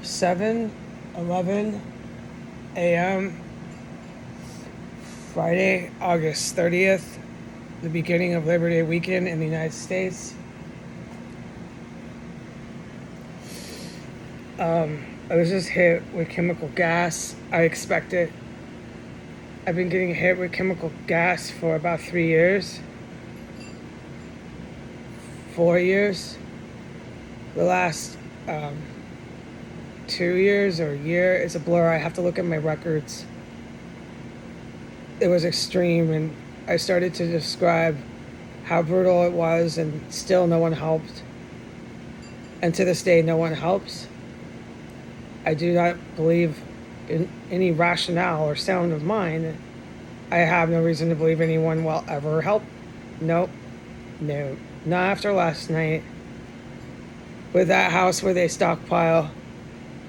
7:11 a.m. Friday, August 30th, the beginning of Labor Day weekend in the United States. I was just hit with chemical gas. I expect it. I've been getting hit with chemical gas for about 3 years. 4 years. The last 2 years or a year is a blur. I have to look at my records. It was extreme, and I started to describe how brutal it was, and still no one helped. And to this day, no one helps. I do not believe in any rationale or sound of mind. I have no reason to believe anyone will ever help. Nope. No. Not after last night. With that house where they stockpile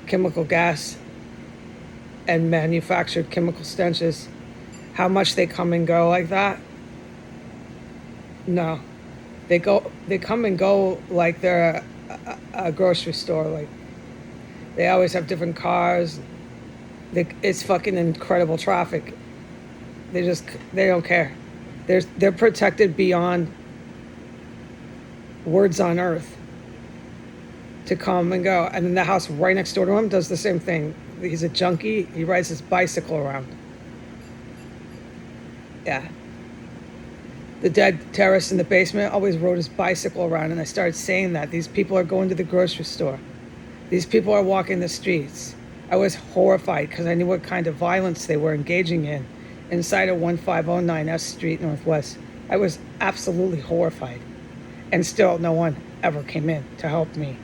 chemical gas and manufactured chemical stenches, how much they come and go like that? No. They come and go like they're a grocery store. Like, they always have different cars. It's fucking incredible traffic. They don't care. They're protected beyond words on earth to come and go. And then the house right next door to him does the same thing. He's a junkie. He rides his bicycle around. Yeah. The dead terrorist in the basement always rode his bicycle around, and I started saying that. These people are going to the grocery store. These people are walking the streets. I was horrified because I knew what kind of violence they were engaging in inside of 1509 S Street Northwest. I was absolutely horrified. And still, no one ever came in to help me.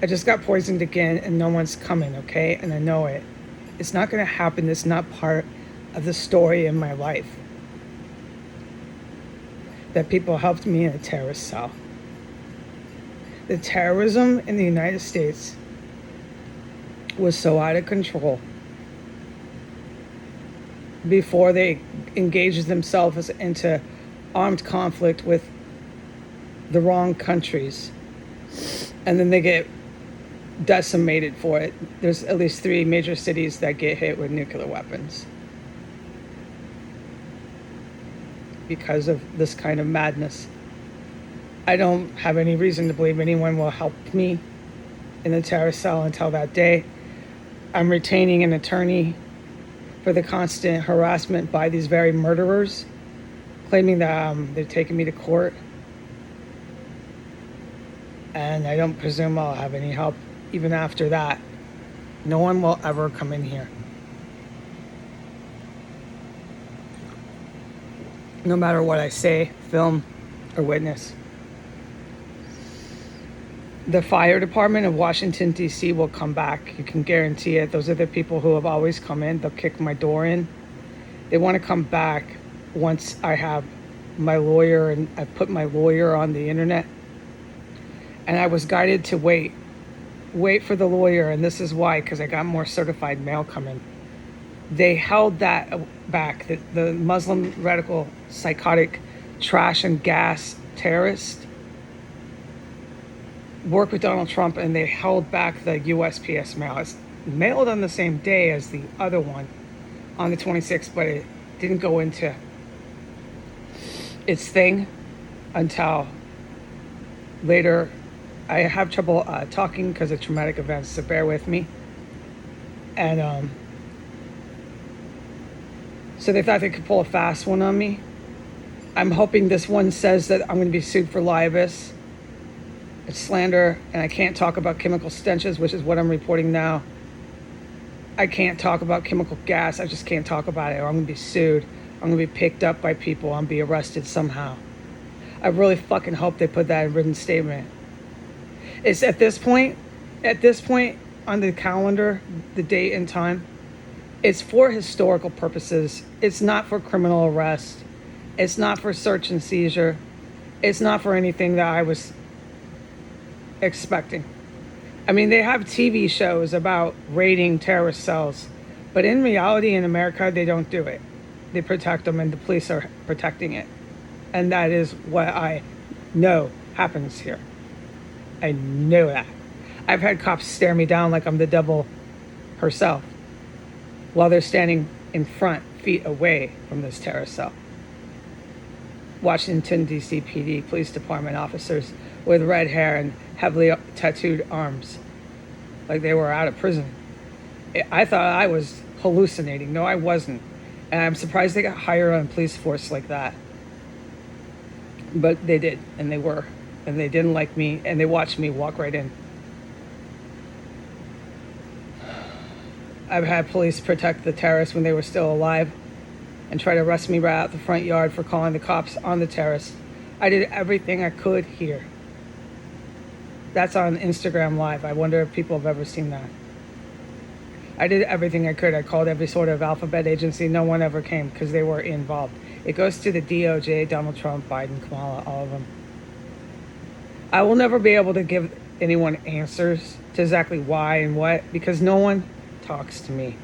I just got poisoned again, and no one's coming, okay? And I know it. It's not going to happen. It's not part of the story in my life that people helped me in a terrorist cell. The terrorism in the United States was so out of control before they engaged themselves into armed conflict with the wrong countries, and then they get decimated for it. There's at least 3 major cities that get hit with nuclear weapons because of this kind of madness. I don't have any reason to believe anyone will help me in the terrorist cell until that day. I'm retaining an attorney for the constant harassment by these very murderers, claiming that they're taking me to court. And I don't presume I'll have any help even after that. No one will ever come in here. No matter what I say, film, or witness. The fire department of Washington, D.C. will come back. You can guarantee it. Those are the people who have always come in. They'll kick my door in. They want to come back once I have my lawyer, and I put my lawyer on the internet. And I was guided to wait for the lawyer, and this is why, because I got more certified mail coming. They held that back. The Muslim radical, psychotic, trash and gas terrorist worked with Donald Trump, and they held back the USPS mail. It's mailed on the same day as the other one on the 26th, but it didn't go into its thing until later. I have trouble talking because of traumatic events, so bear with me. And so they thought they could pull a fast one on me. I'm hoping this one says that I'm going to be sued for libel. It's slander, and I can't talk about chemical stenches, which is what I'm reporting now. I can't talk about chemical gas. I just can't talk about it, or I'm going to be sued. I'm going to be picked up by people. I'm going to be arrested somehow. I really fucking hope they put that in written statement. It's at this point on the calendar, the date and time, it's for historical purposes. It's not for criminal arrest. It's not for search and seizure. It's not for anything that I was expecting. I mean, they have TV shows about raiding terrorist cells, but in reality, in America, they don't do it. They protect them, and the police are protecting it. And that is what I know happens here. I know that. I've had cops stare me down like I'm the devil herself while they're standing in front, feet away from this terrorist cell. Washington, D.C. PD Police Department officers with red hair and heavily tattooed arms, like they were out of prison. I thought I was hallucinating. No, I wasn't. And I'm surprised they got hired on a police force like that. But they did, and they were. And they didn't like me, and they watched me walk right in. I've had police protect the terrorists when they were still alive and try to arrest me right out the front yard for calling the cops on the terrorists. I did everything I could here. That's on Instagram Live. I wonder if people have ever seen that. I did everything I could. I called every sort of alphabet agency. No one ever came because they were involved. It goes to the DOJ, Donald Trump, Biden, Kamala, all of them. I will never be able to give anyone answers to exactly why and what, because no one talks to me.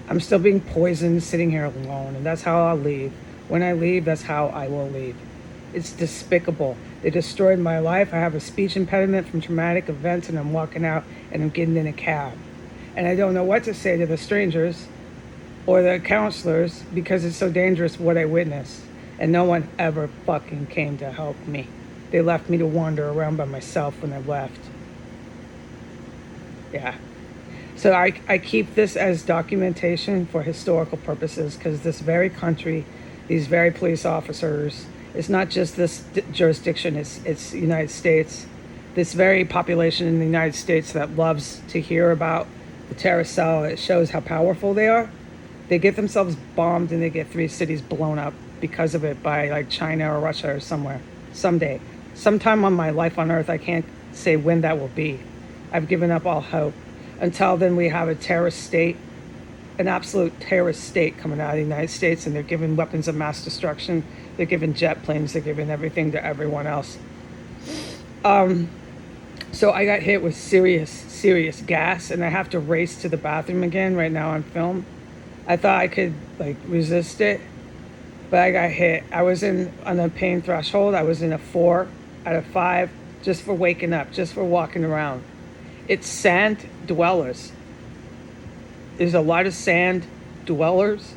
I'm still being poisoned sitting here alone, and that's how I'll leave. When I leave, that's how I will leave. It's despicable. They destroyed my life. I have a speech impediment from traumatic events, and I'm walking out and I'm getting in a cab. And I don't know what to say to the strangers or the counselors because it's so dangerous what I witnessed. And no one ever fucking came to help me. They left me to wander around by myself when I left. Yeah. So I keep this as documentation for historical purposes because this very country, these very police officers, it's not just this jurisdiction, it's the United States. This very population in the United States that loves to hear about the terrorist cell, it shows how powerful they are. They get themselves bombed and they get 3 cities blown up because of it by like China or Russia or somewhere. Someday. Sometime on my life on earth, I can't say when that will be. I've given up all hope. Until then, we have a terrorist state, an absolute terrorist state coming out of the United States, and they're giving weapons of mass destruction. They're giving jet planes. They're giving everything to everyone else. So I got hit with serious gas, and I have to race to the bathroom again right now on film. I thought I could resist it, but I got hit. I was on a pain threshold. I was in a 4 out of 5 just for waking up, just for walking around. It's sand dwellers. There's a lot of sand dwellers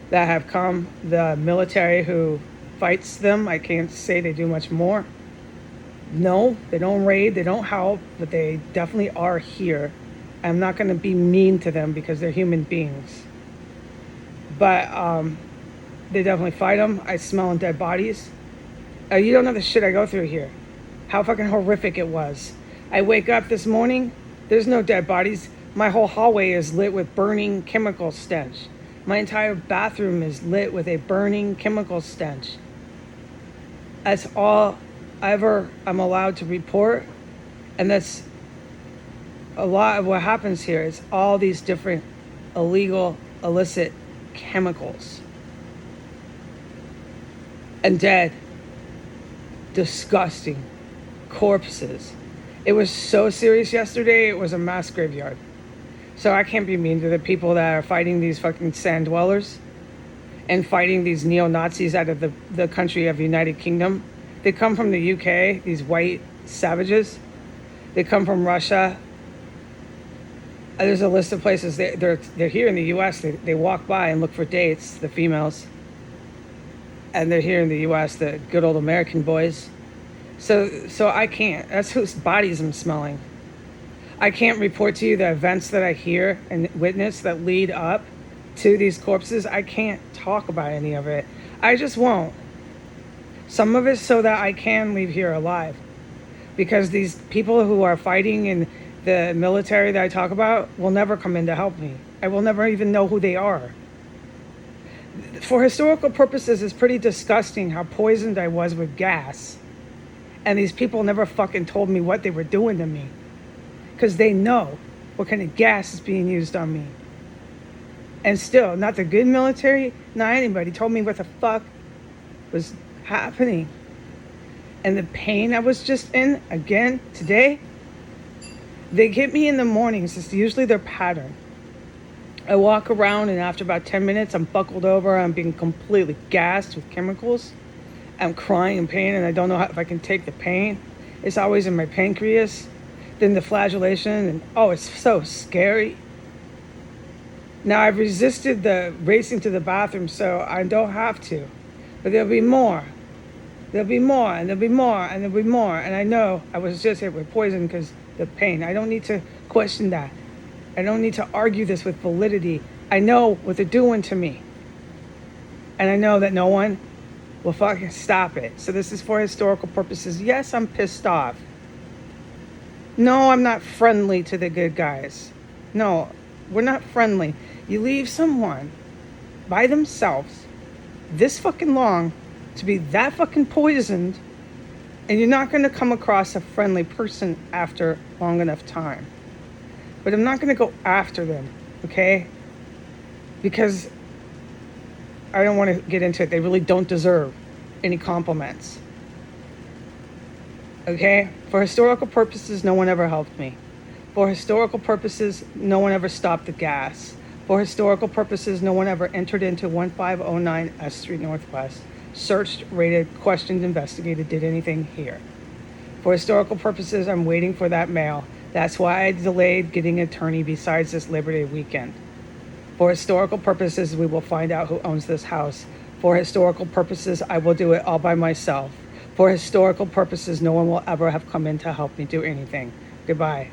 that have come. The military who fights them, I can't say they do much more. No, they don't raid, they don't help, but they definitely are here. I'm not going to be mean to them because they're human beings. But they definitely fight them. I smell dead bodies. You don't know the shit I go through here. How fucking horrific it was. I wake up this morning, there's no dead bodies. My whole hallway is lit with burning chemical stench. My entire bathroom is lit with a burning chemical stench. That's all I'm allowed to report. And that's a lot of what happens here is all these different illegal, illicit chemicals. And dead, disgusting corpses. It was so serious yesterday, it was a mass graveyard. So I can't be mean to the people that are fighting these fucking sand dwellers and fighting these neo-Nazis out of the country of United Kingdom. They come from the UK, these white savages. They come from Russia. There's a list of places. They're here in the US. They walk by and look for dates, the females. And they're here in the US, the good old American boys. So I can't. That's whose bodies I'm smelling. I can't report to you the events that I hear and witness that lead up to these corpses. I can't talk about any of it. I just won't. Some of it so that I can leave here alive. Because these people who are fighting in the military that I talk about will never come in to help me. I will never even know who they are. For historical purposes, it's pretty disgusting how poisoned I was with gas. And these people never fucking told me what they were doing to me. Because they know what kind of gas is being used on me. And still, not the good military, not anybody told me what the fuck was happening. And the pain I was just in, again, today, they get me in the mornings. It's usually their pattern. I walk around and after about 10 minutes, I'm buckled over. I'm being completely gassed with chemicals. I'm crying in pain and I don't know if I can take the pain. It's always in my pancreas. Then the flagellation, and oh, it's so scary. Now I've resisted the racing to the bathroom, so I don't have to. But there'll be more. There'll be more, and there'll be more, and there'll be more. And I know I was just hit with poison because the pain. I don't need to question that. I don't need to argue this with validity. I know what they're doing to me. And I know that no one will fucking stop it. So this is for historical purposes. Yes, I'm pissed off. No, I'm not friendly to the good guys. No, we're not friendly. You leave someone by themselves this fucking long to be that fucking poisoned, and you're not going to come across a friendly person after long enough time. But I'm not going to go after them, okay? Because I don't want to get into it. They really don't deserve any compliments. Okay? For historical purposes, no one ever helped me. For historical purposes, no one ever stopped the gas. For historical purposes, no one ever entered into 1509 S Street Northwest, searched, raided, questioned, investigated, did anything here. For historical purposes, I'm waiting for that mail. That's why I delayed getting an attorney besides this Labor Day weekend. For historical purposes, we will find out who owns this house. For historical purposes, I will do it all by myself. For historical purposes, no one will ever have come in to help me do anything. Goodbye.